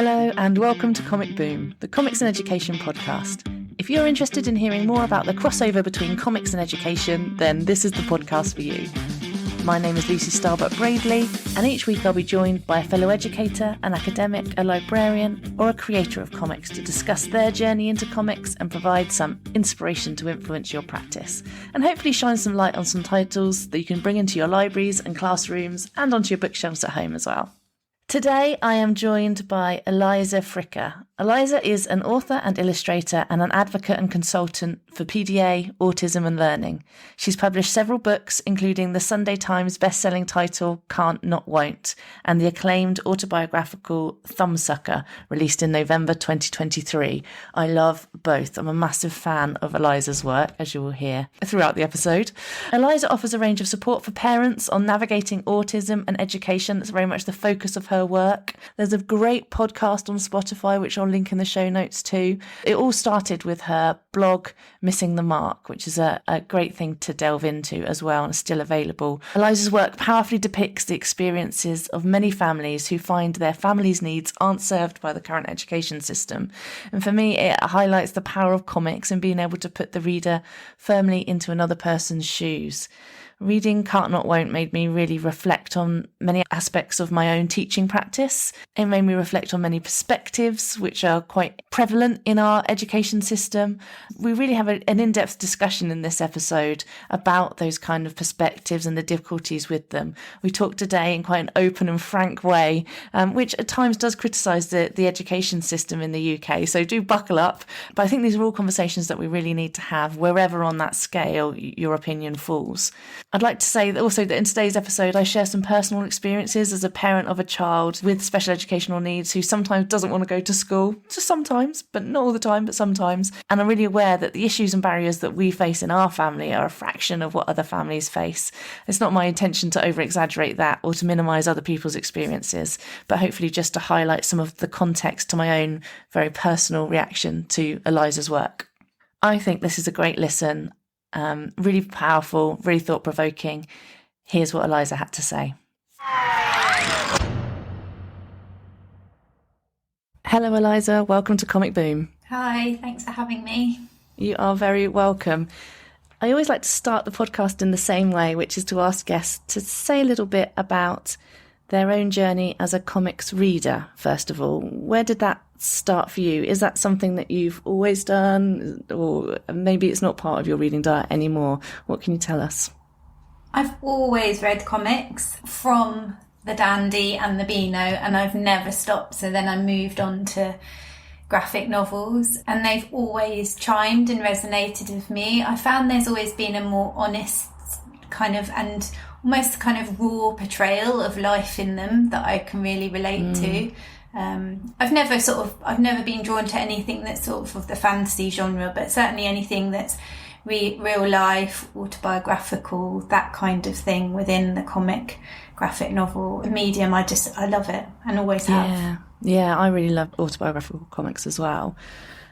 Hello and welcome to Comic Boom, the comics and education podcast. If you're interested in hearing more about the crossover between comics and education, then this is the podcast for you. My name is Lucy Starbuck-Bradley, and each week I'll be joined by a fellow educator, an academic, a librarian, or a creator of comics to discuss their journey into comics and provide some inspiration to influence your practice, and hopefully shine some light on some titles that you can bring into your libraries and classrooms and onto your bookshelves at home as well. Today I am joined by Eliza Fricker. Eliza is an author and illustrator and an advocate and consultant for PDA, autism and learning. She's published several books, including the Sunday Times Bestselling title Can't Not Won't and the acclaimed autobiographical Thumbsucker, released in November 2023. I love both. I'm a massive fan of Eliza's work, as you will hear throughout the episode. Eliza offers a range of support for parents on navigating autism and education. That's very much the focus of her work. There's a great podcast on Spotify, which I'll link in the show notes too. It all started with her blog, Missing the Mark, which is a great thing to delve into as well and is still available. Eliza's work powerfully depicts the experiences of many families who find their family's needs aren't served by the current education system. And for me, it highlights the power of comics and being able to put the reader firmly into another person's shoes. Reading Can't Not Won't made me really reflect on many aspects of my own teaching practice. It made me reflect on many perspectives which are quite prevalent in our education system. We really have an in-depth discussion in this episode about those kind of perspectives and the difficulties with them. We talk today in quite an open and frank way, which at times does criticise the education system in the UK. So do buckle up. But I think these are all conversations that we really need to have wherever on that scale your opinion falls. I'd like to say that also that in today's episode, I share some personal experiences as a parent of a child with special educational needs who sometimes doesn't want to go to school, just sometimes, but not all the time, but sometimes. And I'm really aware that the issues and barriers that we face in our family are a fraction of what other families face. It's not my intention to over-exaggerate that or to minimise other people's experiences, but hopefully just to highlight some of the context to my own very personal reaction to Eliza's work. I think this is a great listen. Really powerful, really thought-provoking. Here's what Eliza had to say. Hello, Eliza. Welcome to Comic Boom. Hi, thanks for having me. You are very welcome. I always like to start the podcast in the same way, which is to ask guests to say a little bit about their own journey as a comics reader, first of all. Where did that start for you? Is that something that you've always done, or maybe it's not part of your reading diet anymore? What can you tell us? I've always read comics from the Dandy and the Beano, and I've never stopped. So then I moved on to graphic novels, and they've always chimed and resonated with me. I found there's always been a more honest kind of and almost kind of raw portrayal of life in them that I can really relate to. I've never been drawn to anything that's sort of the fantasy genre, but certainly anything that's real life, autobiographical, that kind of thing within the comic graphic novel medium. I love it and always have. Yeah, I really love autobiographical comics as well.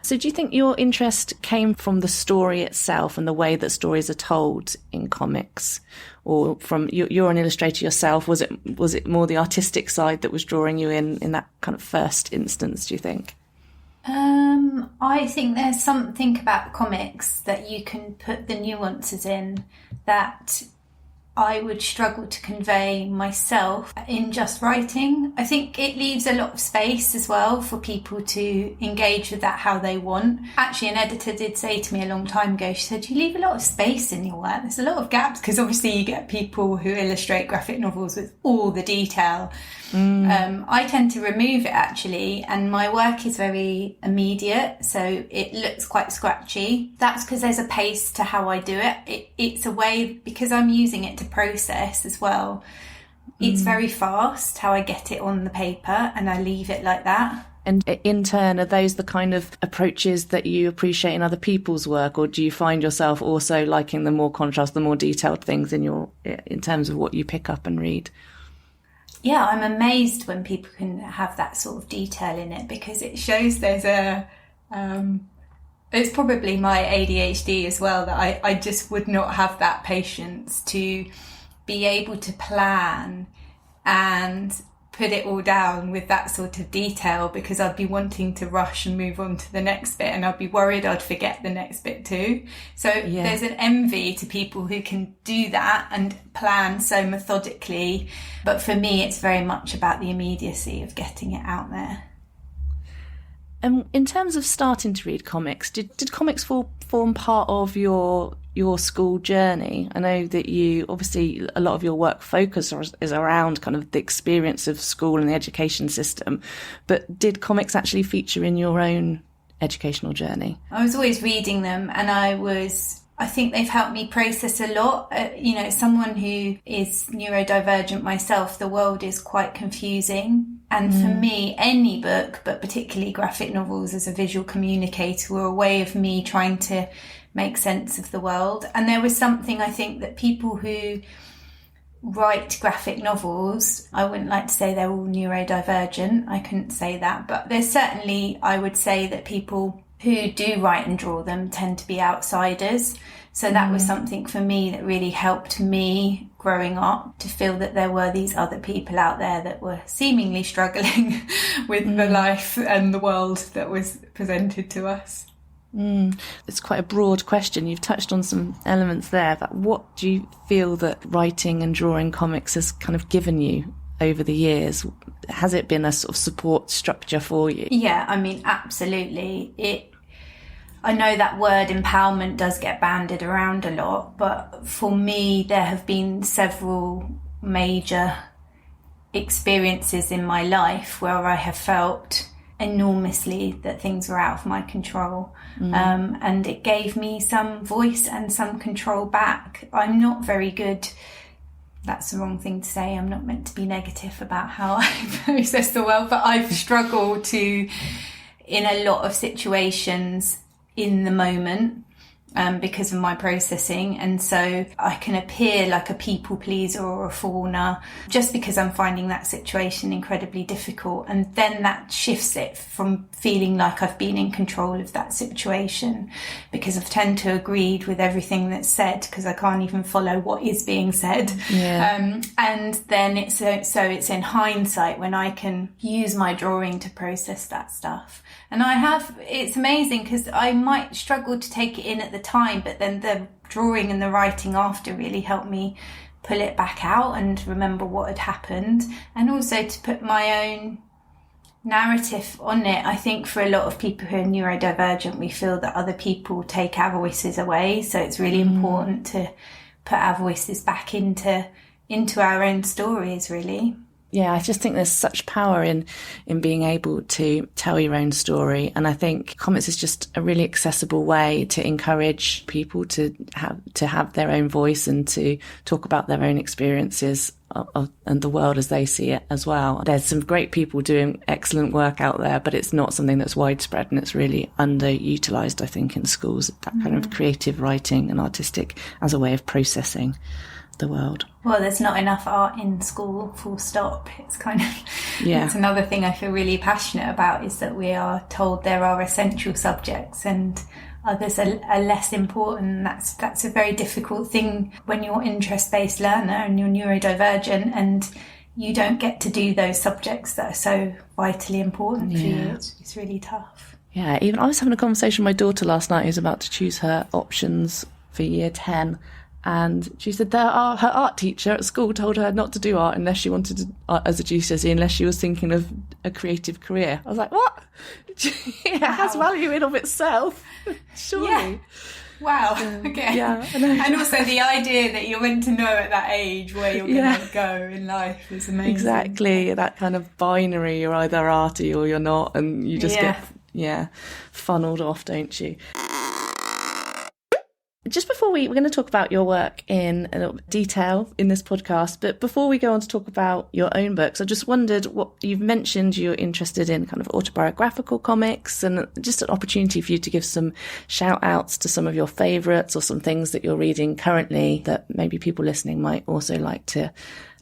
So do you think your interest came from the story itself and the way that stories are told in comics, or from you're an illustrator yourself? Was it more the artistic side that was drawing you in that kind of first instance, do you think? I think there's something about comics that you can put the nuances in that I would struggle to convey myself in just writing. I think it leaves a lot of space as well for people to engage with that how they want. Actually, an editor did say to me a long time ago, she said, you leave a lot of space in your work. There's a lot of gaps, because obviously you get people who illustrate graphic novels with all the detail. I tend to remove it actually, and my work is very immediate, so it looks quite scratchy. That's because there's a pace to how I do it. It's a way, because I'm using it to process as well. It's very fast how I get it on the paper, and I leave it like that. And in turn, are those the kind of approaches that you appreciate in other people's work, or do you find yourself also liking the more contrast, the more detailed things in terms of what you pick up and read? Yeah, I'm amazed when people can have that sort of detail in it, because it shows there's it's probably my ADHD as well, that I just would not have that patience to be able to plan and put it all down with that sort of detail, because I'd be wanting to rush and move on to the next bit, and I'd be worried I'd forget the next bit too. So there's an envy to people who can do that and plan so methodically. But for me, it's very much about the immediacy of getting it out there. And in terms of starting to read comics, did comics form part of your school journey? I know that you, obviously, a lot of your work focus is around kind of the experience of school and the education system, but did comics actually feature in your own educational journey? I was always reading them, and I think they've helped me process a lot. Someone who is neurodivergent myself, the world is quite confusing. And for me, any book, but particularly graphic novels as a visual communicator, were a way of me trying to make sense of the world. And there was something, I think, that people who write graphic novels, I wouldn't like to say they're all neurodivergent, I couldn't say that, but there's certainly, I would say that people who do write and draw them tend to be outsiders. So that was something for me that really helped me growing up, to feel that there were these other people out there that were seemingly struggling with the life and the world that was presented to us. It's quite a broad question. You've touched on some elements there, but what do you feel that writing and drawing comics has kind of given you over the years? Has it been a sort of support structure for you? Yeah, I mean, absolutely. I know that word empowerment does get bandied around a lot, but for me, there have been several major experiences in my life where I have felt enormously that things were out of my control. And it gave me some voice and some control back. I'm not very good. That's the wrong thing to say. I'm not meant to be negative about how I process the world, but I've struggled to, in a lot of situations, in the moment, because of my processing. And so I can appear like a people pleaser or a fawner just because I'm finding that situation incredibly difficult. And then that shifts it from feeling like I've been in control of that situation, because I tend to agree with everything that's said because I can't even follow what is being said. And then it's in hindsight when I can use my drawing to process that stuff. And it's amazing because I might struggle to take it in at the time, but then the drawing and the writing after really helped me pull it back out and remember what had happened, and also to put my own narrative on it. I think for a lot of people who are neurodivergent, we feel that other people take our voices away. So it's really important to put our voices back into our own stories, really. Yeah, I just think there's such power in being able to tell your own story. And I think comics is just a really accessible way to encourage people to have their own voice and to talk about their own experiences and the world as they see it as well. There's some great people doing excellent work out there, but it's not something that's widespread, and it's really underutilized, I think, in schools, that kind of creative writing and artistic as a way of processing the world. Well, there's not enough art in school, full stop. It's kind of, it's another thing I feel really passionate about, is that we are told there are essential subjects and others are less important. That's a very difficult thing when you're an interest-based learner and you're neurodivergent and you don't get to do those subjects that are so vitally important for you. It's really tough. Yeah, even I was having a conversation with my daughter last night who's about to choose her options for year 10. And she said her art teacher at school told her not to do art unless she wanted to, as a GCSE, unless she was thinking of a creative career. I was like, what? It has value in of itself, surely. Yeah. Wow. Okay. Yeah. And also the idea that you're meant to know at that age where you're going to go in life is amazing. Exactly. That kind of binary, you're either arty or you're not, and you just get funneled off, don't you? Just before we're going to talk about your work in a little bit of detail in this podcast, but before we go on to talk about your own books, I just wondered, what you've mentioned you're interested in kind of autobiographical comics, and just an opportunity for you to give some shout outs to some of your favourites or some things that you're reading currently that maybe people listening might also like to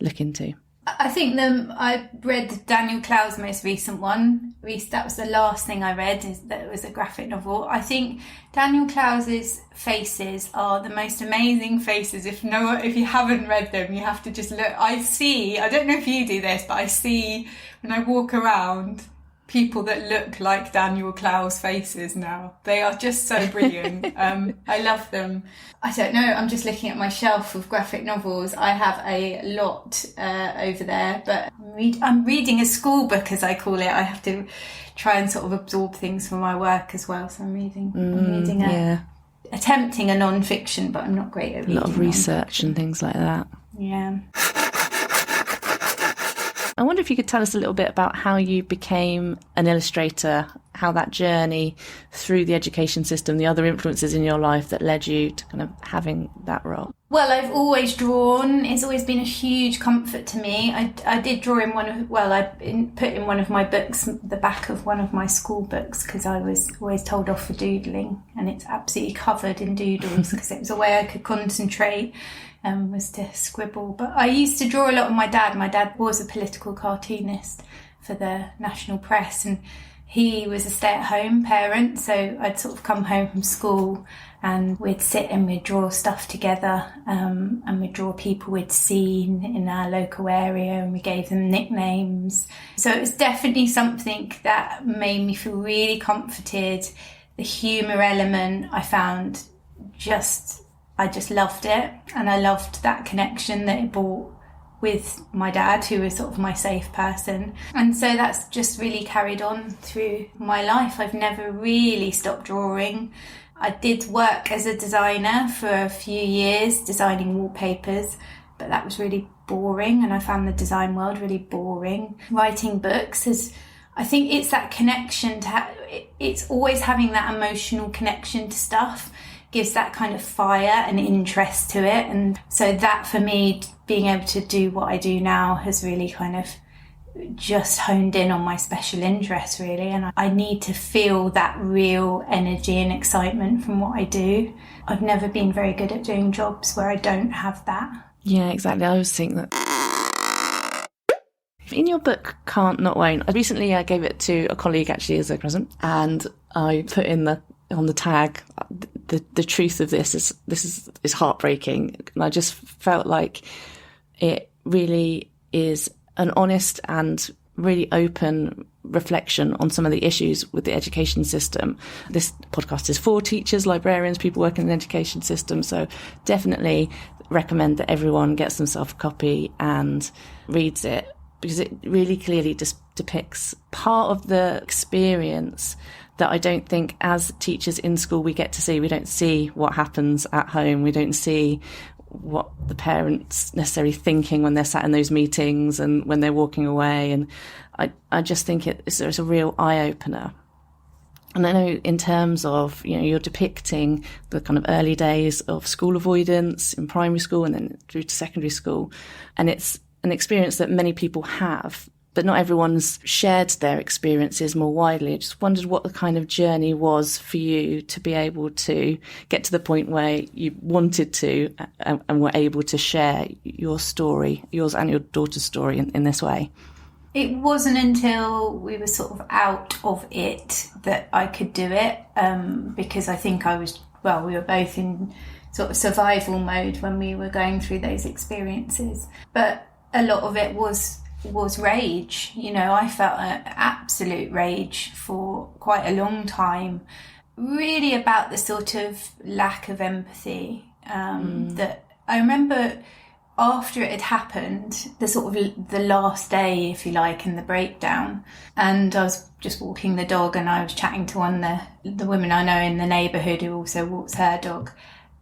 look into. I think I read Daniel Clow's most recent one. That was the last thing I read, that it was a graphic novel. I think Daniel Clow's faces are the most amazing faces. If you haven't read them, you have to just look. I don't know if you do this, but I see when I walk around people that look like Daniel Clow's faces now. They are just so brilliant. I love them. I don't know, I'm just looking at my shelf of graphic novels. I have a lot over there, but I'm reading a school book, as I call it. I have to try and sort of absorb things for my work as well. So I'm reading attempting a non-fiction, but I'm not great at reading. A lot of research and things like that. Yeah. I wonder if you could tell us a little bit about how you became an illustrator, how that journey through the education system, the other influences in your life that led you to kind of having that role. Well, I've always drawn. It's always been a huge comfort to me. I did draw in I put in one of my books, the back of one of my school books, because I was always told off for doodling, and it's absolutely covered in doodles because it was a way I could concentrate. Was to scribble. But I used to draw a lot with my dad. My dad was a political cartoonist for the national press, and he was a stay-at-home parent, so I'd sort of come home from school and we'd sit and we'd draw stuff together, and we'd draw people we'd seen in our local area, and we gave them nicknames. So it was definitely something that made me feel really comforted. The humour element I found I just loved it, and I loved that connection that it brought with my dad, who was sort of my safe person. And so that's just really carried on through my life. I've never really stopped drawing. I did work as a designer for a few years, designing wallpapers, but that was really boring, and I found the design world really boring. Writing books I think it's that connection it's always having that emotional connection to stuff, gives that kind of fire and interest to it. And so that, for me, being able to do what I do now has really kind of just honed in on my special interest, really. And I need to feel that real energy and excitement from what I do. I've never been very good at doing jobs where I don't have that. Yeah, exactly. I always think that. In your book, Can't Not Won't, recently I gave it to a colleague actually as a present, and I put in on the tag, the truth of this is heartbreaking. And I just felt like it really is an honest and really open reflection on some of the issues with the education system. This podcast is for teachers, librarians, people working in the education system. So definitely recommend that everyone gets themselves a copy and reads it, because it really clearly just depicts part of the experience that I don't think as teachers in school we get to see. We don't see what happens at home. We don't see what the parents necessarily thinking when they're sat in those meetings and when they're walking away. And I just think it's a real eye-opener. And I know in terms of, you're depicting the kind of early days of school avoidance in primary school and then through to secondary school. And it's an experience that many people have, but not everyone's shared their experiences more widely. I just wondered what the kind of journey was for you to be able to get to the point where you wanted to and were able to share your story, yours and your daughter's story in this way. It wasn't until we were sort of out of it that I could do it, because I think we were both in sort of survival mode when we were going through those experiences. But a lot of it was rage. I felt an absolute rage for quite a long time, really about the sort of lack of empathy that I remember after it had happened, the sort of the last day, if you like, in the breakdown. And I was just walking the dog, and I was chatting to one of the women I know in the neighbourhood who also walks her dog.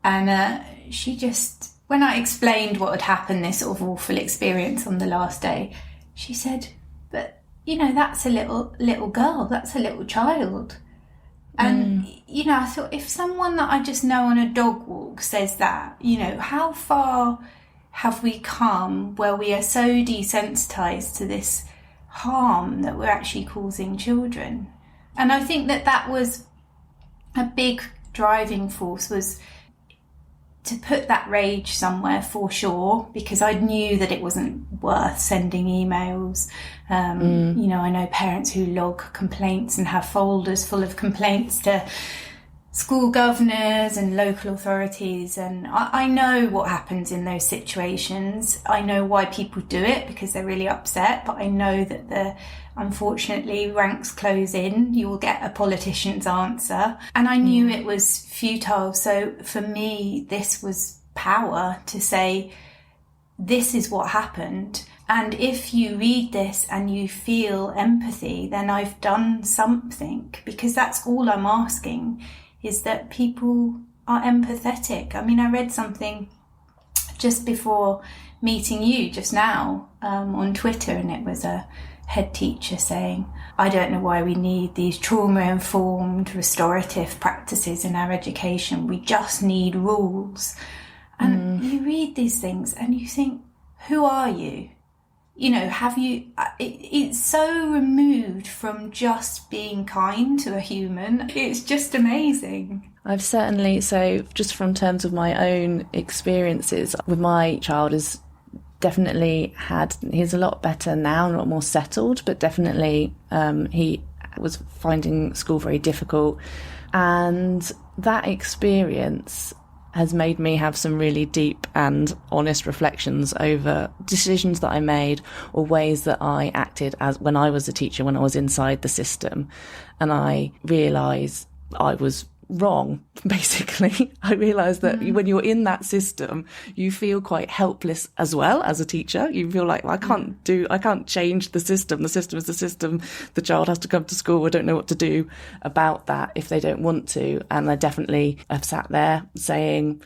And she just, when I explained what had happened, this sort of awful experience on the last day, she said, but, that's a little girl, that's a little child. And, I thought, if someone that I just know on a dog walk says that, how far have we come where we are so desensitised to this harm that we're actually causing children? And I think that was a big driving force, was to put that rage somewhere for sure, because I knew that it wasn't worth sending emails. You know, I know parents who log complaints and have folders full of complaints to school governors and local authorities, and I know what happens in those situations. I know why people do it, because they're really upset, but I know that unfortunately ranks close in. You will get a politician's answer, and I knew it was futile. So for me, this was power to say, this is what happened, and if you read this and you feel empathy, then I've done something, because that's all I'm asking, is that people are empathetic. I mean, I read something just before meeting you just now on Twitter, and it was a head teacher saying, I don't know why we need these trauma-informed restorative practices in our education. We just need rules. And you read these things and you think, who are you? You know, it's so removed from just being kind to a human. It's just amazing. I've certainly, so just from terms of my own experiences with my child, is definitely he's a lot better now, a lot more settled, but definitely he was finding school very difficult. And that experience has made me have some really deep and honest reflections over decisions that I made or ways that I acted as when I was a teacher, when I was inside the system. And I realised I was wrong, basically. I realised that when you're in that system, you feel quite helpless as well as a teacher. You feel like, well, I can't change the system. The system is the system. The child has to come to school. I don't know what to do about that if they don't want to. And I definitely have sat there saying,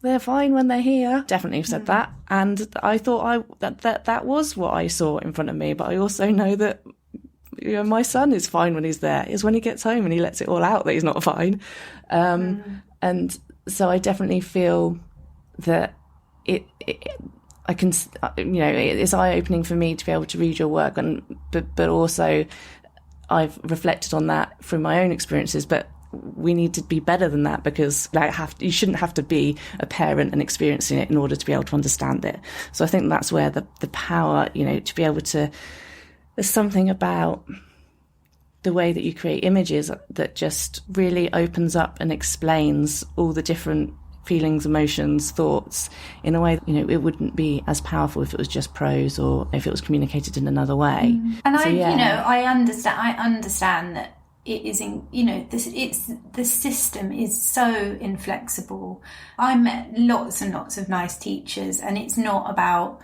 they're fine when they're here. Definitely said that. And I thought that was what I saw in front of me. But I also know that, you know, my son is fine when he's there. It's when he gets home and he lets it all out that he's not fine. And so I definitely feel that I can, you know, it's eye-opening for me to be able to read your work, but also I've reflected on that from my own experiences. But we need to be better than that, because you shouldn't have to be a parent and experiencing it in order to be able to understand it. So I think that's where the power, you know, to be able to. There's something about the way that you create images that just really opens up and explains all the different feelings, emotions, thoughts in a way that, you know, it wouldn't be as powerful if it was just prose or if it was communicated in another way. And so, I understand that it is, the system is so inflexible. I met lots and lots of nice teachers, and it's not about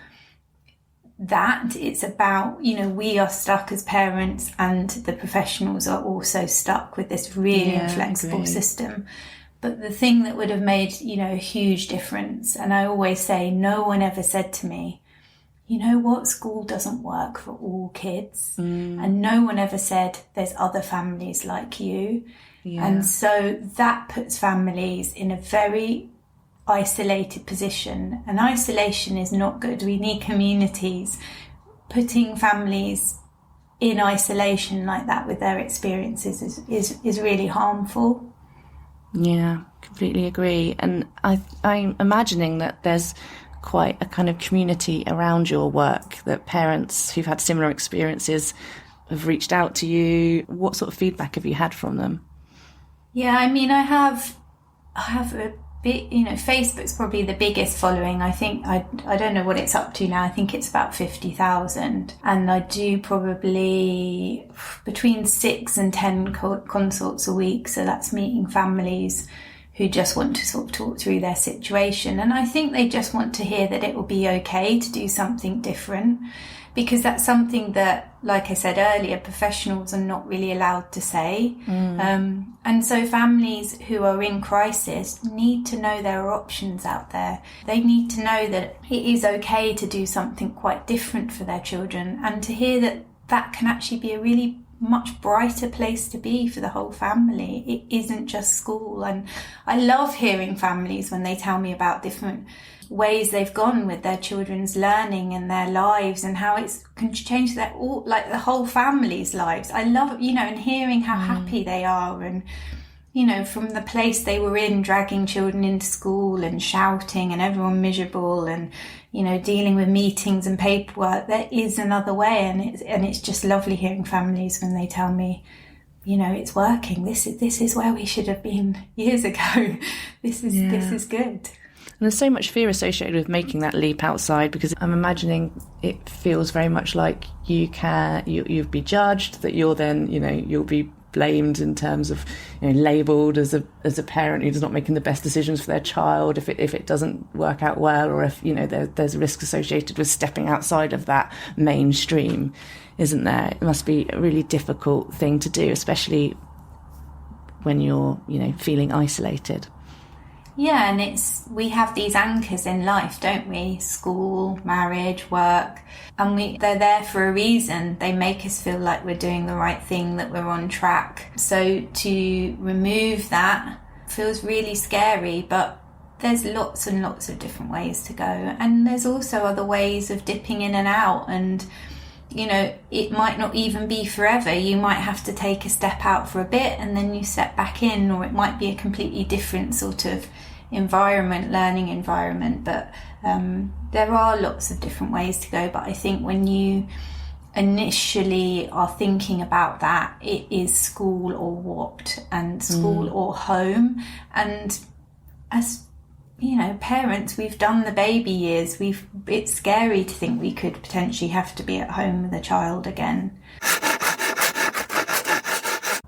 that. It's about, you know, we are stuck as parents, and the professionals are also stuck with this really inflexible system. But the thing that would have made, you know, a huge difference, and I always say, no one ever said to me, you know what, school doesn't work for all kids. And no one ever said there's other families like you. And so that puts families in a very isolated position, and isolation is not good. We need communities. Putting families in isolation like that with their experiences is really harmful. Yeah, completely agree. And I'm imagining that there's quite a kind of community around your work, that parents who've had similar experiences have reached out to you. What sort of feedback have you had from them? Yeah, I mean, I have a bit, you know, Facebook's probably the biggest following. I think I don't know what it's up to now. I think it's about 50,000, and I do probably between 6 and 10 consults a week. So that's meeting families who just want to sort of talk through their situation, and I think they just want to hear that it will be okay to do something different, because that's something that, like I said earlier, professionals are not really allowed to say. And so families who are in crisis need to know there are options out there. They need to know that it is okay to do something quite different for their children, and to hear that that can actually be a really much brighter place to be for the whole family. It isn't just school. And I love hearing families when they tell me about different ways they've gone with their children's learning and their lives, and how it's can change the whole family's lives. I love, you know, and hearing how happy they are, and you know, from the place they were in, dragging children into school and shouting and everyone miserable and, you know, dealing with meetings and paperwork, there is another way. And it's just lovely hearing families when they tell me, you know, it's working. This is where we should have been years ago. This is good. And there's so much fear associated with making that leap outside, because I'm imagining it feels very much like you'd be judged, that you're then, you know, you'll be blamed in terms of, you know, labelled as a parent who's not making the best decisions for their child if it doesn't work out well, or if, you know, there's risk associated with stepping outside of that mainstream, isn't there? It must be a really difficult thing to do, especially when you're, you know, feeling isolated. Yeah, and we have these anchors in life, don't we? School, marriage, work, and they're there for a reason. They make us feel like we're doing the right thing, that we're on track. So to remove that feels really scary, but there's lots and lots of different ways to go. And there's also other ways of dipping in and out, and, you know, it might not even be forever. You might have to take a step out for a bit and then you step back in, or it might be a completely different sort of learning environment. But there are lots of different ways to go. But I think when you initially are thinking about that, it is school or what, and school or home. And as, you know, parents, we've done the baby years. It's scary to think we could potentially have to be at home with a child again.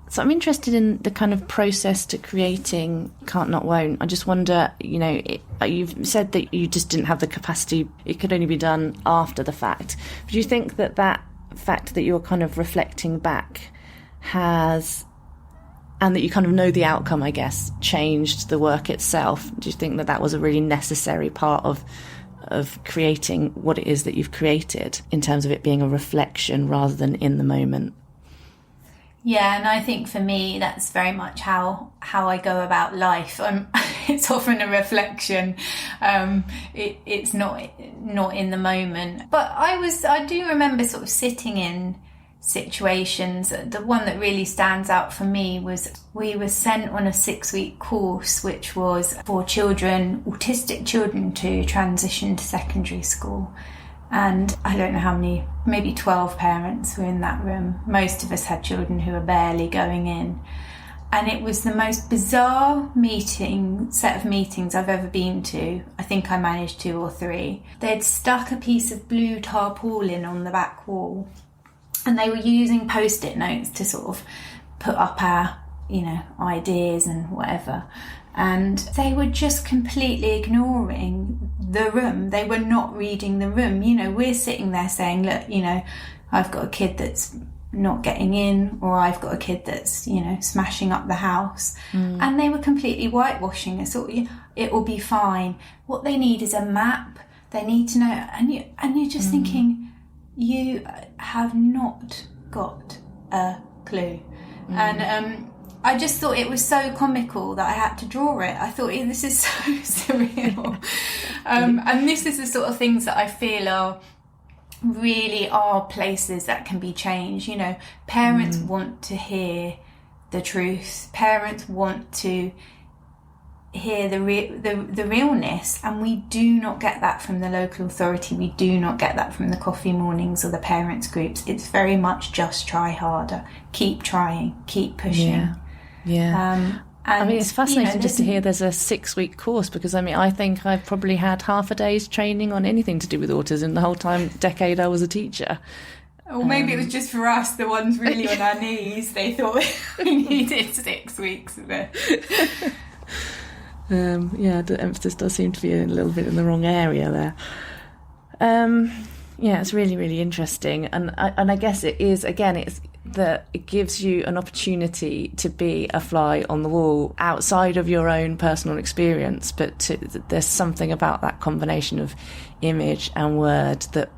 So I'm interested in the kind of process to creating Can't Not Won't. I just wonder, you know, you've said that you just didn't have the capacity, it could only be done after the fact. Do you think that fact that you're kind of reflecting back has, and that you kind of know the outcome, I guess, changed the work itself? Do you think that was a really necessary part of creating what it is that you've created, in terms of it being a reflection rather than in the moment? Yeah, and I think for me, that's very much how I go about life. It's often a reflection. It's not in the moment. But I do remember sort of sitting in situations. The one that really stands out for me was we were sent on a 6-week course, which was for autistic children to transition to secondary school. And I don't know how many, maybe 12 parents were in that room. Most of us had children who were barely going in. And it was the most bizarre set of meetings I've ever been to. I think I managed 2 or 3. They'd stuck a piece of blue tarpaulin on the back wall, and they were using Post-it notes to sort of put up our, you know, ideas and whatever. And they were just completely ignoring the room. They were not reading the room. You know, we're sitting there saying, look, you know, I've got a kid that's not getting in, or I've got a kid that's, you know, smashing up the house. And they were completely whitewashing us. It will be fine. What they need is a map. They need to know. And you're just thinking, you have not got a clue. And I just thought it was so comical that I had to draw it. I thought, this is so surreal. And this is the sort of things that I feel really are places that can be changed. You know, parents want to hear the truth. Parents want to hear the realness, and we do not get that from the local authority. We do not get that from the coffee mornings or the parents groups. It's very much just try harder, keep trying, keep pushing. Yeah. I mean, it's fascinating just to hear there's a 6-week course, because I mean, I think I've probably had half a day's training on anything to do with autism the whole decade I was a teacher. Or maybe it was just for us, the ones really on our knees. They thought we needed 6 weeks of it. The emphasis does seem to be a little bit in the wrong area there. It's really, really interesting, and I guess it is, again, it's that it gives you an opportunity to be a fly on the wall outside of your own personal experience, but there's something about that combination of image and word that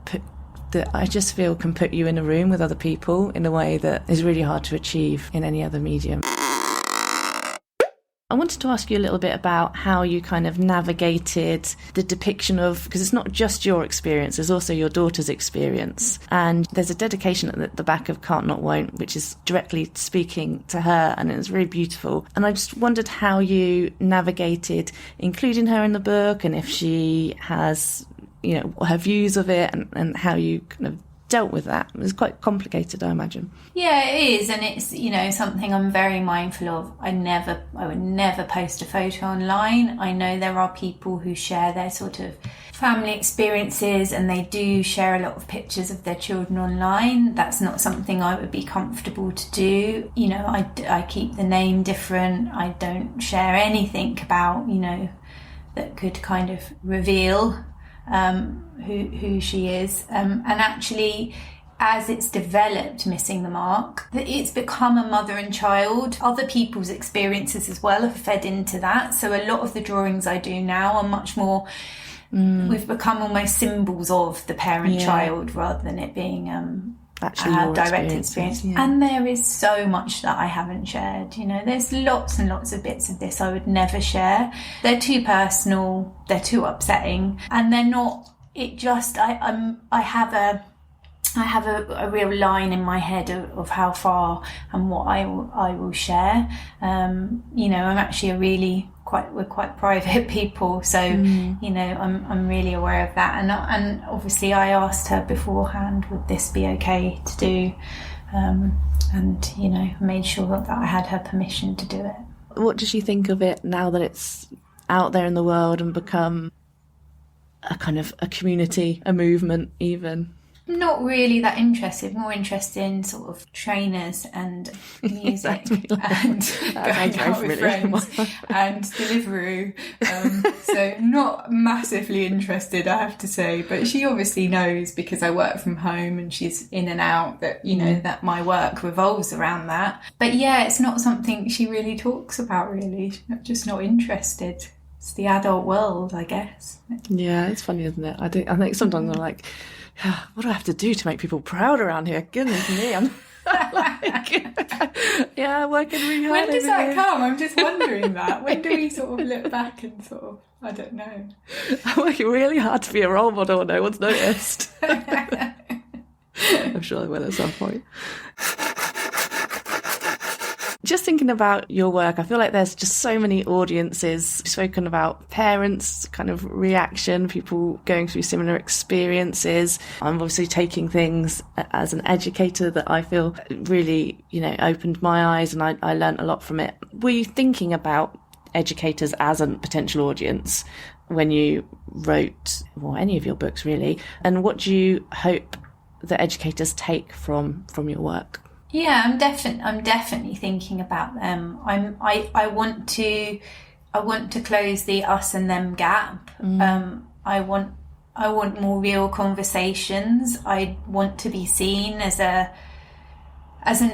I just feel can put you in a room with other people in a way that is really hard to achieve in any other medium. I wanted to ask you a little bit about how you kind of navigated the depiction of, because it's not just your experience, there's also your daughter's experience. And there's a dedication at the back of Can't Not Won't, which is directly speaking to her, and it's really beautiful. And I just wondered how you navigated including her in the book, and if she has, you know, her views of it, and how you kind of dealt with that. It was quite complicated, I imagine. Yeah, it is, and it's, you know, something I'm very mindful of. I would never post a photo online. I know there are people who share their sort of family experiences, and they do share a lot of pictures of their children online. That's not something I would be comfortable to do. You know, I keep the name different. I don't share anything about, you know, that could kind of reveal who she is, and actually, as it's developed Missing the Mark, it's become a mother and child. Other people's experiences as well have fed into that. So a lot of the drawings I do now are much more, we've become almost symbols of the parent-child rather than it being actually a direct experience. Yeah. And there is so much that I haven't shared. You know, there's lots and lots of bits of this I would never share. They're too personal, they're too upsetting, and they're not. It just I have a real line in my head of how far and what I will share. You know, I'm actually we're quite private people, so you know, I'm really aware of that, and obviously I asked her beforehand, would this be okay to do, and you know, made sure that I had her permission to do it. What does she think of it now that it's out there in the world and become a kind of a community, a movement even? Not really that interested, more interested in sort of trainers and music and going out with friends and Deliveroo. So not massively interested, I have to say, but she obviously knows, because I work from home and she's in and out, that, you know, that my work revolves around that. But yeah, it's not something she really talks about, really. She's just not interested. It's the adult world, I guess. Yeah, it's funny, isn't it? I think sometimes I'm like, what do I have to do to make people proud around here? Goodness me, I'm like, yeah, working really hard. When does that come? I'm just wondering that. When do we sort of look back and sort of, I don't know. I'm working really hard to be a role model and no one's noticed. I'm sure I will at some point. Just thinking about your work, I feel like there's just so many audiences. You've spoken about parents' kind of reaction, people going through similar experiences. I'm obviously taking things as an educator that I feel really, you know, opened my eyes, and I learned a lot from it. Were you thinking about educators as a potential audience when you wrote, well, any of your books really? And what do you hope that educators take from your work? Yeah, I'm definitely thinking about them. I want to close the us and them gap. I want more real conversations. I want to be seen as an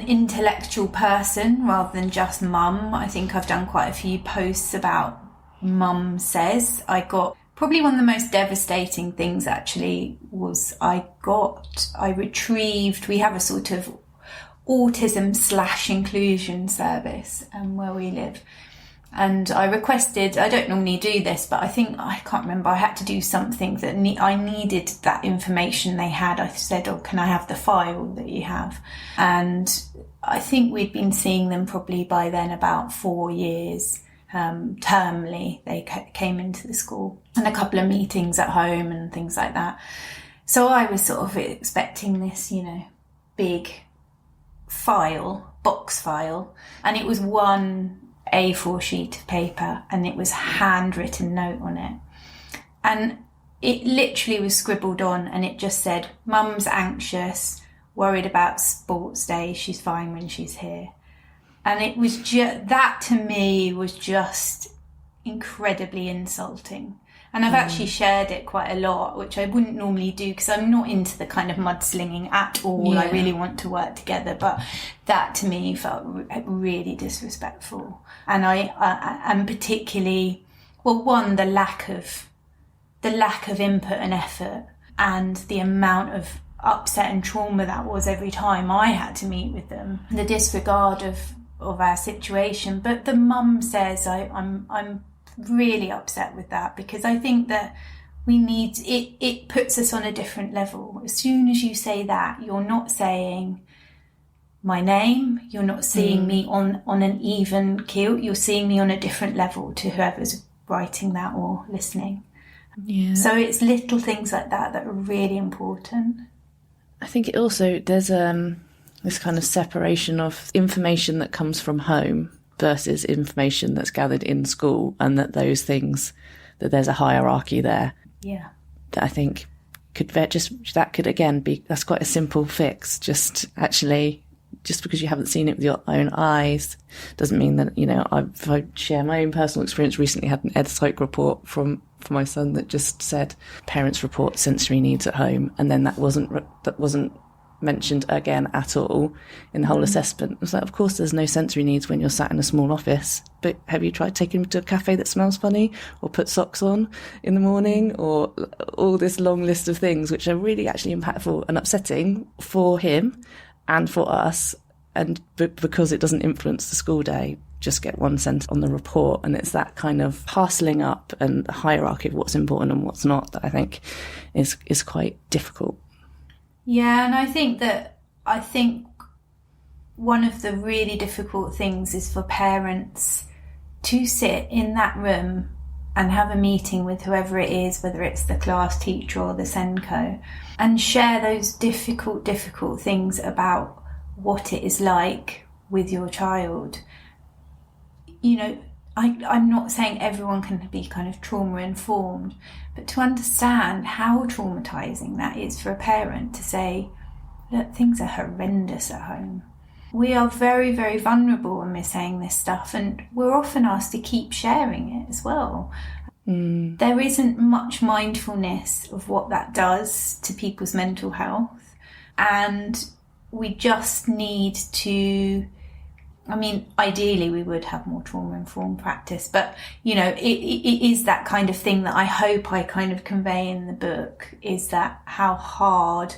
intellectual person rather than just mum. I think I've done quite a few posts about mum says. I got probably one of the most devastating things actually was I retrieved, we have a sort of autism/inclusion service where we live, and I requested, I don't normally do this, but I can't remember, I had to do something that I needed that information they had. I said, oh, can I have the file that you have? And I think we'd been seeing them probably by then about 4 years, termly. They came into the school, and a couple of meetings at home and things like that. So I was sort of expecting this, you know, big box file, and it was one A4 sheet of paper, and it was handwritten note on it, and it literally was scribbled on, and it just said, mum's anxious, worried about sports day, she's fine when she's here. And it was just, that to me was just incredibly insulting. And I've actually shared it quite a lot, which I wouldn't normally do because I'm not into the kind of mudslinging at all. Yeah. I really want to work together, but that to me felt really disrespectful. And and particularly, well, one, the lack of input and effort, and the amount of upset and trauma that was every time I had to meet with them. The disregard of of our situation. But the mum says I'm really upset with that, because I think that we need it puts us on a different level. As soon as you say that, you're not saying my name, you're not seeing me on an even keel, you're seeing me on a different level to whoever's writing that or listening. Yeah. So it's little things like that that are really important. I think it also, there's this kind of separation of information that comes from home versus information that's gathered in school, and that those things, that there's a hierarchy there. Yeah. That I think could again be, that's quite a simple fix. Just because you haven't seen it with your own eyes doesn't mean that, if I share my own personal experience, recently had an EdSoc report from my son that just said parents report sensory needs at home, and then that wasn't mentioned again at all in the whole assessment. It's like, of course there's no sensory needs when you're sat in a small office, but have you tried taking him to a cafe that smells funny, or put socks on in the morning, or all this long list of things which are really actually impactful and upsetting for him and for us, and because it doesn't influence the school day, just get one sentence on the report. And it's that kind of parcelling up and hierarchy of what's important and what's not that I think is quite difficult. Yeah, and I think one of the really difficult things is for parents to sit in that room and have a meeting with whoever it is, whether it's the class teacher or the SENCO, and share those difficult things about what it is like with your child. I'm not saying everyone can be kind of trauma informed, but to understand how traumatizing that is for a parent to say, look, things are horrendous at home. We are very, very vulnerable when we're saying this stuff, and we're often asked to keep sharing it as well. There isn't much mindfulness of what that does to people's mental health, and we just need to, ideally we would have more trauma-informed practice, but, it is that kind of thing that I hope I kind of convey in the book, is that how hard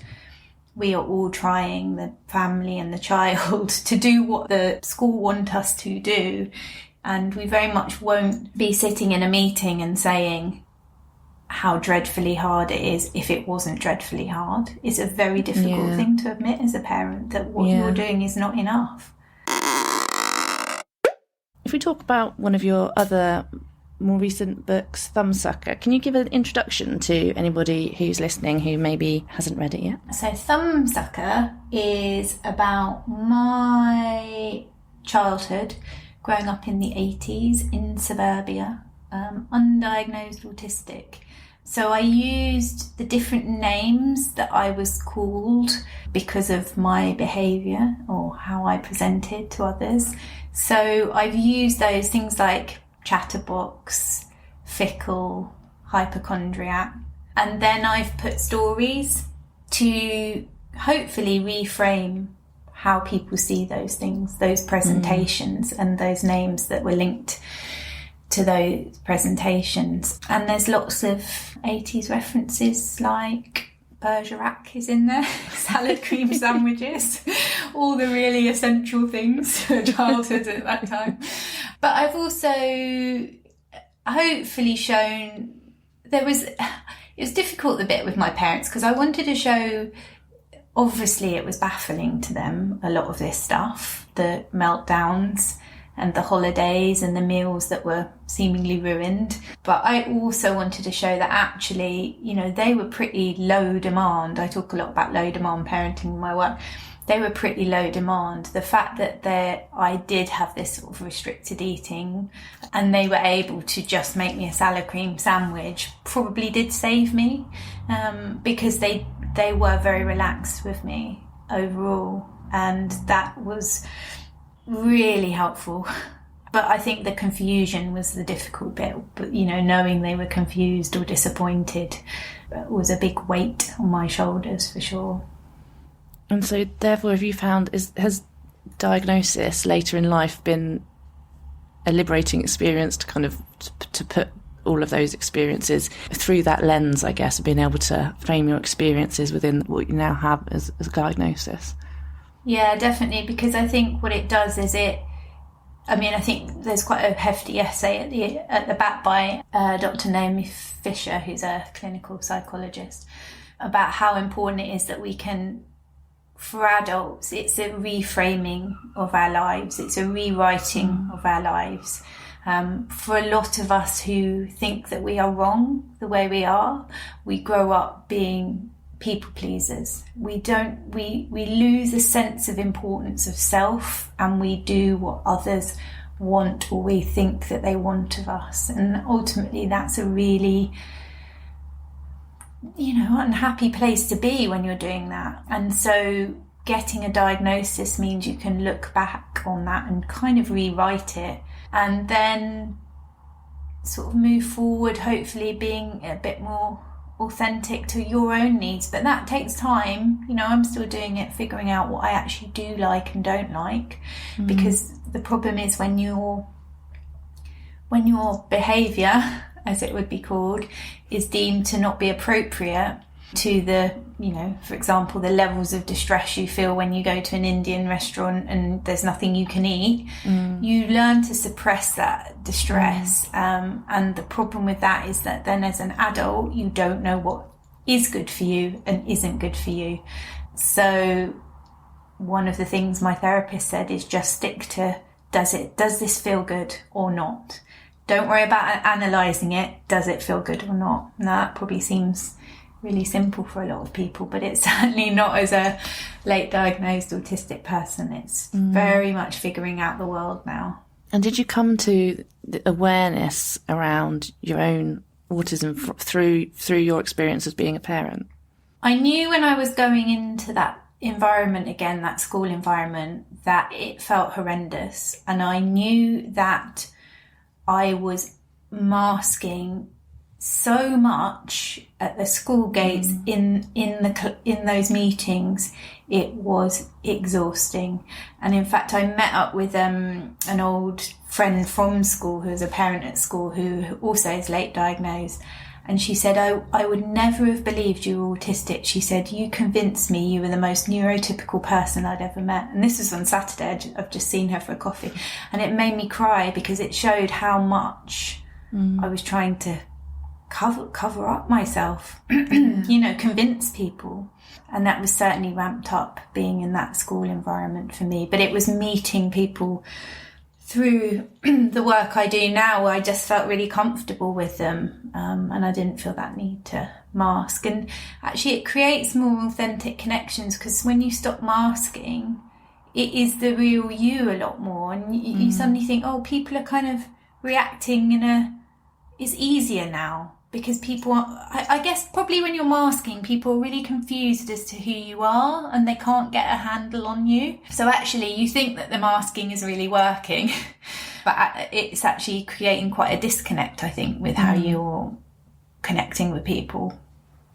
we are all trying, the family and the child, to do what the school want us to do. And we very much won't be sitting in a meeting and saying how dreadfully hard it is if it wasn't dreadfully hard. It's a very difficult thing to admit as a parent, that what you're doing is not enough. If we talk about one of your other more recent books, Thumbsucker, can you give an introduction to anybody who's listening who maybe hasn't read it yet? So Thumbsucker is about my childhood, growing up in the 80s in suburbia, undiagnosed autistic. So I used the different names that I was called because of my behaviour or how I presented to others. So I've used those things like chatterbox, fickle, hypochondriac, and then I've put stories to hopefully reframe how people see those things, those presentations, and those names that were linked to those presentations. And there's lots of 80s references, like Bergerac is in there, salad cream sandwiches, all the really essential things for childhood at that time. But I've also hopefully shown it was difficult a bit with my parents, because I wanted to show, obviously it was baffling to them, a lot of this stuff, the meltdowns and the holidays and the meals that were seemingly ruined. But I also wanted to show that actually, they were pretty low demand. I talk a lot about low demand parenting in my work. They were pretty low demand. The fact that I did have this sort of restricted eating, and they were able to just make me a salad cream sandwich, probably did save me, because they were very relaxed with me overall, and that was really helpful. But I think the confusion was the difficult bit. But knowing they were confused or disappointed was a big weight on my shoulders, for sure. And so therefore, have you found, has diagnosis later in life been a liberating experience to kind of to put all of those experiences through that lens, I guess, of being able to frame your experiences within what you now have as a diagnosis? Yeah, definitely, because I think what it does is it I mean, I think there's quite a hefty essay at the back by Dr. Naomi Fisher, who's a clinical psychologist, about how important it is that we can, for adults, it's a reframing of our lives, it's a rewriting of our lives. For a lot of us who think that we are wrong the way we are, we grow up being people pleasers. We lose a sense of importance of self, and we do what others want or we think that they want of us. And ultimately that's a really, unhappy place to be when you're doing that. And so getting a diagnosis means you can look back on that and kind of rewrite it, and then sort of move forward, hopefully being a bit more authentic to your own needs. But that takes time. I'm still doing it, figuring out what I actually do like and don't like, because the problem is when your behaviour, as it would be called, is deemed to not be appropriate to the, for example, the levels of distress you feel when you go to an Indian restaurant and there's nothing you can eat, you learn to suppress that distress. And the problem with that is that then as an adult, you don't know what is good for you and isn't good for you. So one of the things my therapist said is just stick to, does this feel good or not? Don't worry about analysing it. Does it feel good or not? Now, that probably seems really simple for a lot of people, but it's certainly not as a late diagnosed autistic person. It's very much figuring out the world now. And did you come to the awareness around your own autism through your experience as being a parent? I knew when I was going into that environment again, that school environment, that it felt horrendous. And I knew that I was masking so much at the school gates, in those meetings. It was exhausting. And in fact, I met up with an old friend from school who was a parent at school who also is late diagnosed, and she said, I would never have believed you were autistic. She said, you convinced me you were the most neurotypical person I'd ever met. And this was on Saturday. I've just seen her for a coffee, and it made me cry because it showed how much I was trying to cover up myself, convince people. And that was certainly ramped up being in that school environment for me. But it was meeting people through the work I do now where I just felt really comfortable with them, and I didn't feel that need to mask. And actually it creates more authentic connections, because when you stop masking, it is the real you a lot more, and you suddenly think, people are kind of reacting it's easier now. Because people I guess probably when you're masking, people are really confused as to who you are and they can't get a handle on you. So actually you think that the masking is really working, but it's actually creating quite a disconnect, I think, with how you're connecting with people.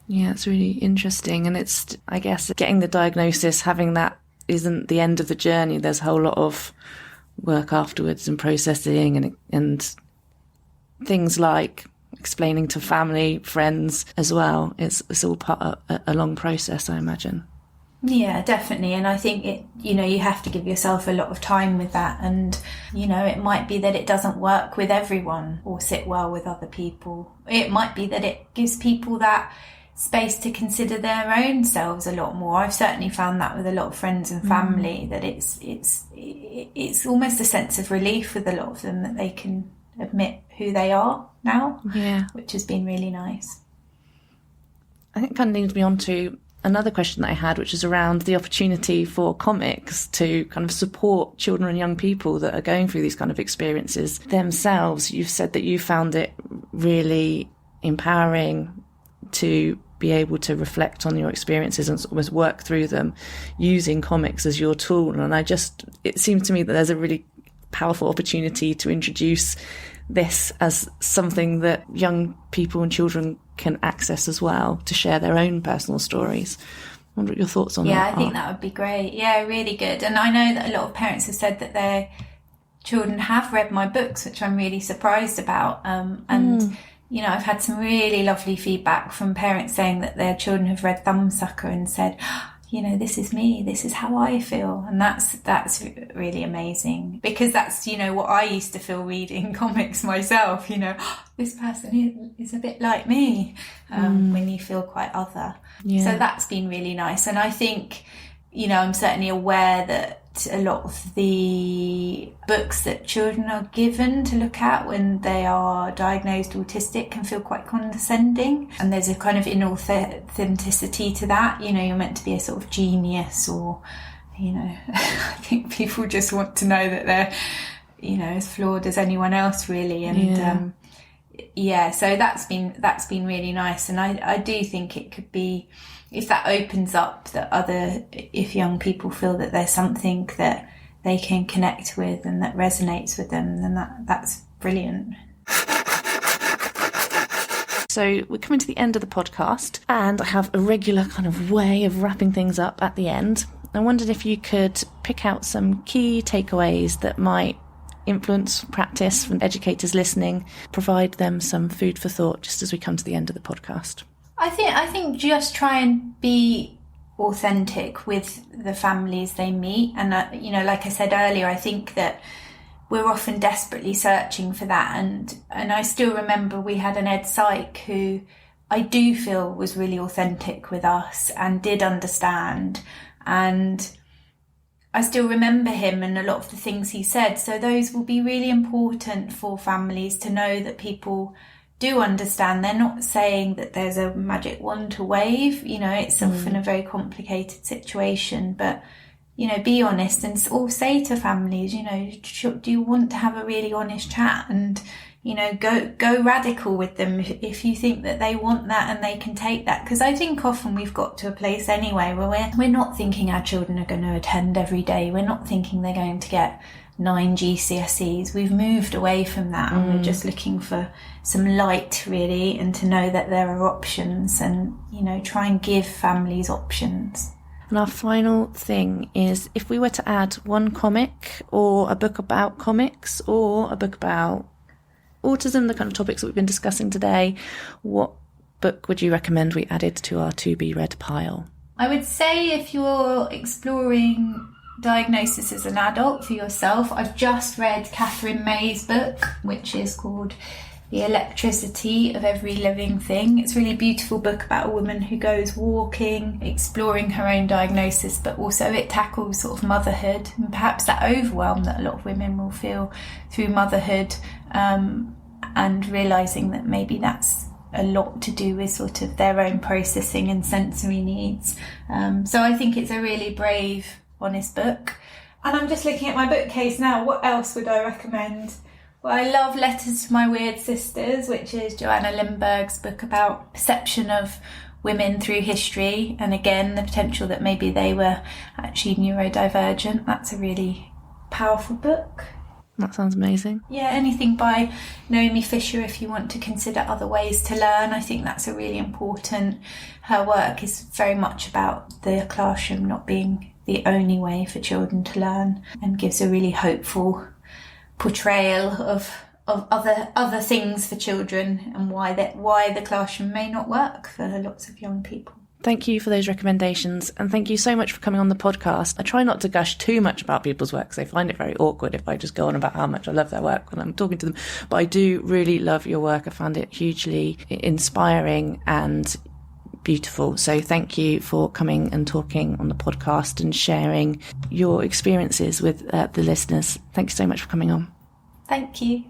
Yeah, it's really interesting. And it's, I guess, getting the diagnosis, having that isn't the end of the journey. There's a whole lot of work afterwards and processing and things like explaining to family, friends as well. It's all part of a long process, I imagine. Yeah, definitely. And I think you have to give yourself a lot of time with that. And, it might be that it doesn't work with everyone or sit well with other people. It might be that it gives people that space to consider their own selves a lot more. I've certainly found that with a lot of friends and family, that it's almost a sense of relief with a lot of them that they can admit who they are now, which has been really nice. I think kind of leads me on to another question that I had, which is around the opportunity for comics to kind of support children and young people that are going through these kind of experiences themselves. You've said that you found it really empowering to be able to reflect on your experiences and almost work through them using comics as your tool. And it seems to me that there's a really powerful opportunity to introduce this as something that young people and children can access as well, to share their own personal stories. I wonder what your thoughts on that are. Yeah, I think that would be great. Yeah, really good. And I know that a lot of parents have said that their children have read my books, which I'm really surprised about. I've had some really lovely feedback from parents saying that their children have read Thumbsucker and said, this is me, this is how I feel. And that's really amazing, because that's, what I used to feel reading comics myself, this person is a bit like me, when you feel quite other. Yeah. So that's been really nice. And I think, I'm certainly aware that a lot of the books that children are given to look at when they are diagnosed autistic can feel quite condescending, and there's a kind of inauthenticity to that. You're meant to be a sort of genius, or I think people just want to know that they're as flawed as anyone else, really. And so that's been really nice. And I do think it could be, if that opens up if young people feel that there's something that they can connect with and that resonates with them, then that's brilliant. So we're coming to the end of the podcast, and I have a regular kind of way of wrapping things up at the end. I wondered if you could pick out some key takeaways that might influence practice from educators listening, provide them some food for thought just as we come to the end of the podcast. I think just try and be authentic with the families they meet. And, like I said earlier, I think that we're often desperately searching for that. And I still remember we had an ed psych who I do feel was really authentic with us and did understand. And I still remember him and a lot of the things he said. So those will be really important for families to know, that people do understand. They're not saying that there's a magic wand to wave. It's often a very complicated situation. But, be honest, and or say to families, do you want to have a really honest chat? And, go radical with them if you think that they want that and they can take that. Because I think often we've got to a place anyway where we're not thinking our children are going to attend every day. We're not thinking they're going to get 9 GCSEs. We've moved away from that, and we're just looking for some light, really, and to know that there are options, and try and give families options. And our final thing is, if we were to add one comic or a book about comics or a book about autism, the kind of topics that we've been discussing today, what book would you recommend we added to our to be read pile? I would say, if you're exploring diagnosis as an adult for yourself, I've just read Catherine May's book, which is called The Electricity of Every Living Thing. It's a really beautiful book about a woman who goes walking, exploring her own diagnosis, but also it tackles sort of motherhood and perhaps that overwhelm that a lot of women will feel through motherhood, and realising that maybe that's a lot to do with sort of their own processing and sensory needs. So I think it's a really brave, honest book. And I'm just looking at my bookcase now. What else would I recommend? Well, I love Letters to My Weird Sisters, which is Joanna Lindbergh's book about perception of women through history, and again the potential that maybe they were actually neurodivergent. That's a really powerful book. That sounds amazing. Yeah, anything by Naomi Fisher if you want to consider other ways to learn. I think that's a really important. Her work is very much about the classroom not being the only way for children to learn, and gives a really hopeful portrayal of other things for children, and why the classroom may not work for lots of young people. Thank you for those recommendations, and thank you so much for coming on the podcast. I try not to gush too much about people's work because I find it very awkward if I just go on about how much I love their work when I'm talking to them, but I do really love your work. I found it hugely inspiring and beautiful. So thank you for coming and talking on the podcast and sharing your experiences with the listeners. Thank you so much for coming on. Thank you.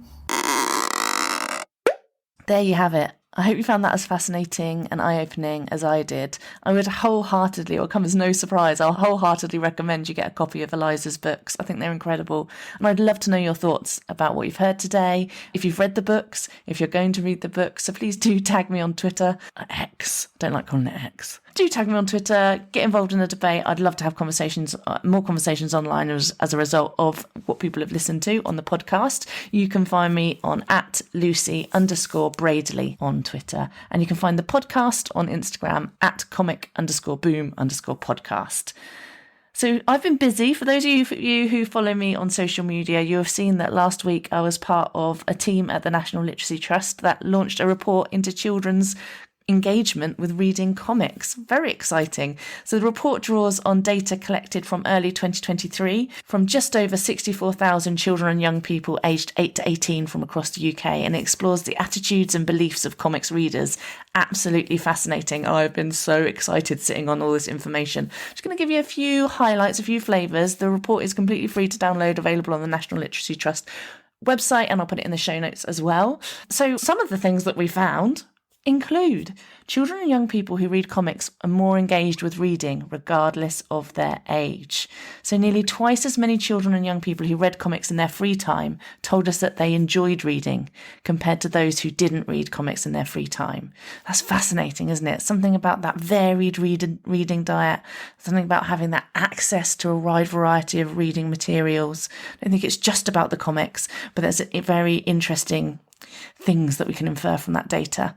There you have it. I hope you found that as fascinating and eye-opening as I did. I would wholeheartedly, or come as no surprise, I'll wholeheartedly recommend you get a copy of Eliza's books. I think they're incredible. And I'd love to know your thoughts about what you've heard today. If you've read the books, if you're going to read the books, so please do tag me on Twitter. X. I don't like calling it X. Do tag me on Twitter, get involved in the debate. I'd love to have conversations, more conversations online as a result of what people have listened to on the podcast. You can find me on @Lucy_Braidley on Twitter. And you can find the podcast on Instagram @comic_boom_podcast. So I've been busy. For those of you who follow me on social media, you have seen that last week I was part of a team at the National Literacy Trust that launched a report into children's engagement with reading comics. Very exciting. So the report draws on data collected from early 2023 from just over 64,000 children and young people aged 8 to 18 from across the UK, and it explores the attitudes and beliefs of comics readers. Absolutely fascinating. I've been so excited sitting on all this information. Just going to give you a few highlights, a few flavours. The report is completely free to download, available on the National Literacy Trust website, and I'll put it in the show notes as well. So some of the things that we found include children and young people who read comics are more engaged with reading regardless of their age. So nearly twice as many children and young people who read comics in their free time told us that they enjoyed reading compared to those who didn't read comics in their free time. That's fascinating, isn't it? Something about that varied reading diet, something about having that access to a wide variety of reading materials. I don't think it's just about the comics, but there's a very interesting things that we can infer from that data.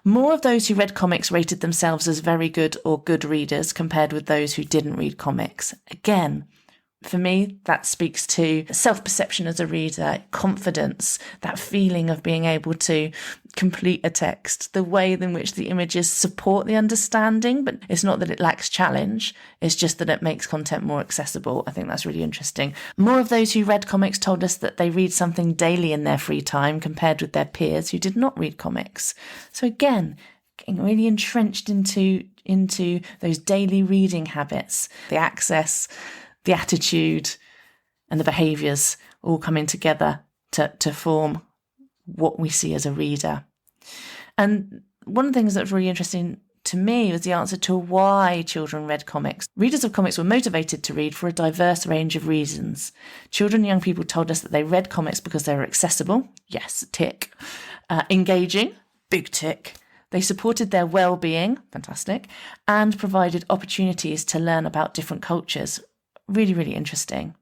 More of those who read comics rated themselves as very good or good readers compared with those who didn't read comics. Again, for me, that speaks to self-perception as a reader, confidence, that feeling of being able to complete a text, the way in which the images support the understanding, but it's not that it lacks challenge, it's just that it makes content more accessible. I think that's really interesting. More of those who read comics told us that they read something daily in their free time compared with their peers who did not read comics. So again, getting really entrenched into those daily reading habits, the access, the attitude and the behaviours all coming together to form what we see as a reader. And one of the things that was really interesting to me was the answer to why children read comics. Readers of comics were motivated to read for a diverse range of reasons. Children and young people told us that they read comics because they were accessible. Yes, tick. Engaging. Big tick. They supported their well-being. Fantastic. And provided opportunities to learn about different cultures. Really, really interesting.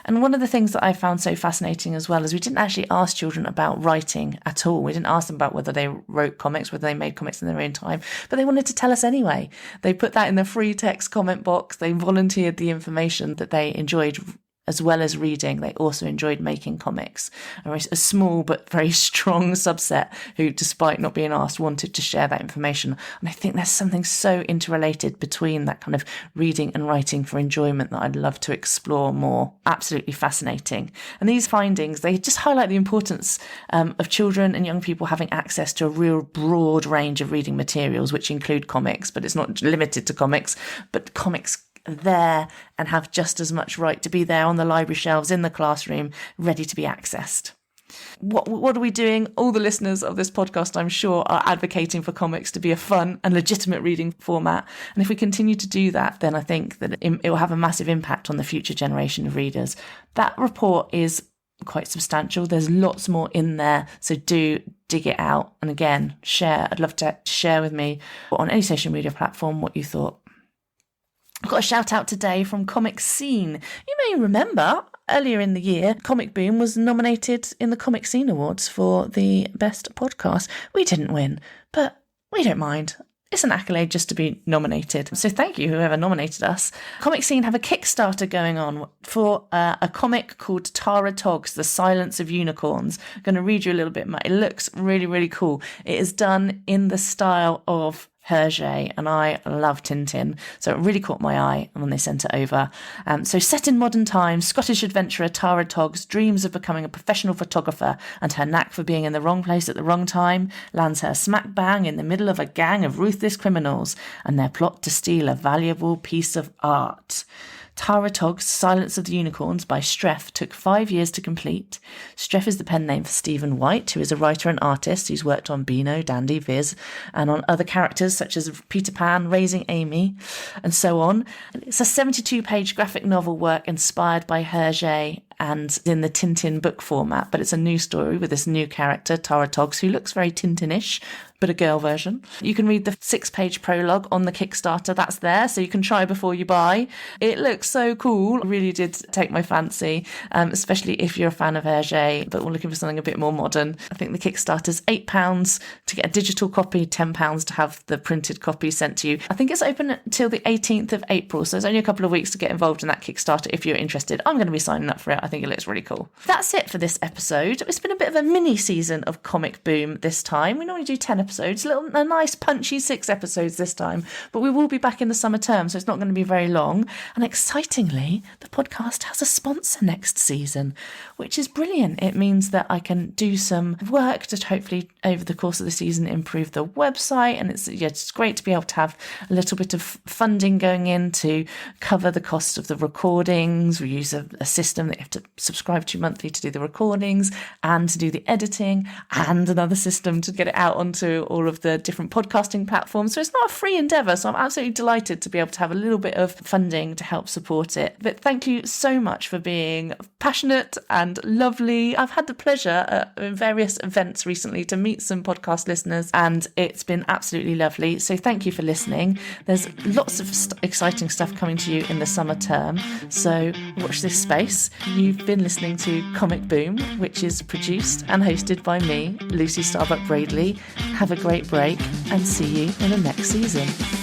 And one of the things that I found so fascinating as well is we didn't actually ask children about writing at all. We didn't ask them about whether they wrote comics, whether they made comics in their own time, but they wanted to tell us anyway. They put that in the free text comment box. They volunteered the information that they enjoyed. As well as reading, they also enjoyed making comics. A small but very strong subset who, despite not being asked, wanted to share that information. And I think there's something so interrelated between that kind of reading and writing for enjoyment that I'd love to explore more. Absolutely fascinating. And these findings, they just highlight the importance of children and young people having access to a real broad range of reading materials, which include comics, but it's not limited to comics, but comics there and have just as much right to be there on the library shelves in the classroom, ready to be accessed. What are we doing? All the listeners of this podcast, I'm sure, are advocating for comics to be a fun and legitimate reading format. And if we continue to do that, then I think that it will have a massive impact on the future generation of readers. That report is quite substantial. There's lots more in there, so do dig it out. And again, share. I'd love to share with me on any social media platform what you thought. I've got a shout out today from Comic Scene. You may remember earlier in the year, Comic Boom was nominated in the Comic Scene Awards for the best podcast. We didn't win, but we don't mind. It's an accolade just to be nominated. So thank you, whoever nominated us. Comic Scene have a Kickstarter going on for a comic called Tara Togs, The Silence of Unicorns. I'm going to read you a little bit. It looks really, really cool. It is done in the style of Hergé, and I love Tintin, so it really caught my eye when they sent it over. So set in modern times, Scottish adventurer Tara Togs dreams of becoming a professional photographer, and her knack for being in the wrong place at the wrong time lands her smack bang in the middle of a gang of ruthless criminals and their plot to steal a valuable piece of art. Tara Togs' Silence of the Unicorns by Streff took 5 years to complete. Streff is the pen name for Stephen White, who is a writer and artist who's worked on Beano, Dandy, Viz, and on other characters such as Peter Pan, Raising Amy, and so on. It's a 72-page graphic novel work inspired by Hergé and in the Tintin book format, but it's a new story with this new character, Tara Togs, who looks very Tintin-ish, but a girl version. You can read the 6-page prologue on the Kickstarter. That's there, so you can try before you buy. It looks so cool. It really did take my fancy, especially if you're a fan of Hergé, but we're looking for something a bit more modern. I think the Kickstarter's £8 to get a digital copy, £10 to have the printed copy sent to you. I think it's open until the 18th of April, so it's only a couple of weeks to get involved in that Kickstarter if you're interested. I'm going to be signing up for it. I think it looks really cool. That's it for this episode. It's been a bit of a mini season of Comic Boom this time. We normally do 10 episodes, a nice punchy 6 episodes this time, but we will be back in the summer term, so it's not going to be very long. And excitingly, the podcast has a sponsor next season, which is brilliant. It means that I can do some work to hopefully over the course of the season improve the website, and it's great to be able to have a little bit of funding going in to cover the cost of the recordings. We use a system that you have to subscribe to monthly to do the recordings and to do the editing, and another system to get it out onto all of the different podcasting platforms. So it's not a free endeavour, so I'm absolutely delighted to be able to have a little bit of funding to help support it. But thank you so much for being passionate and lovely. I've had the pleasure at various events recently to meet some podcast listeners, and it's been absolutely lovely. So thank you for listening. There's lots of exciting stuff coming to you in the summer term, so watch this space. You've been listening to Comic Boom, which is produced and hosted by me, Lucy Starbuck Braidley. Have a great break and see you in the next season.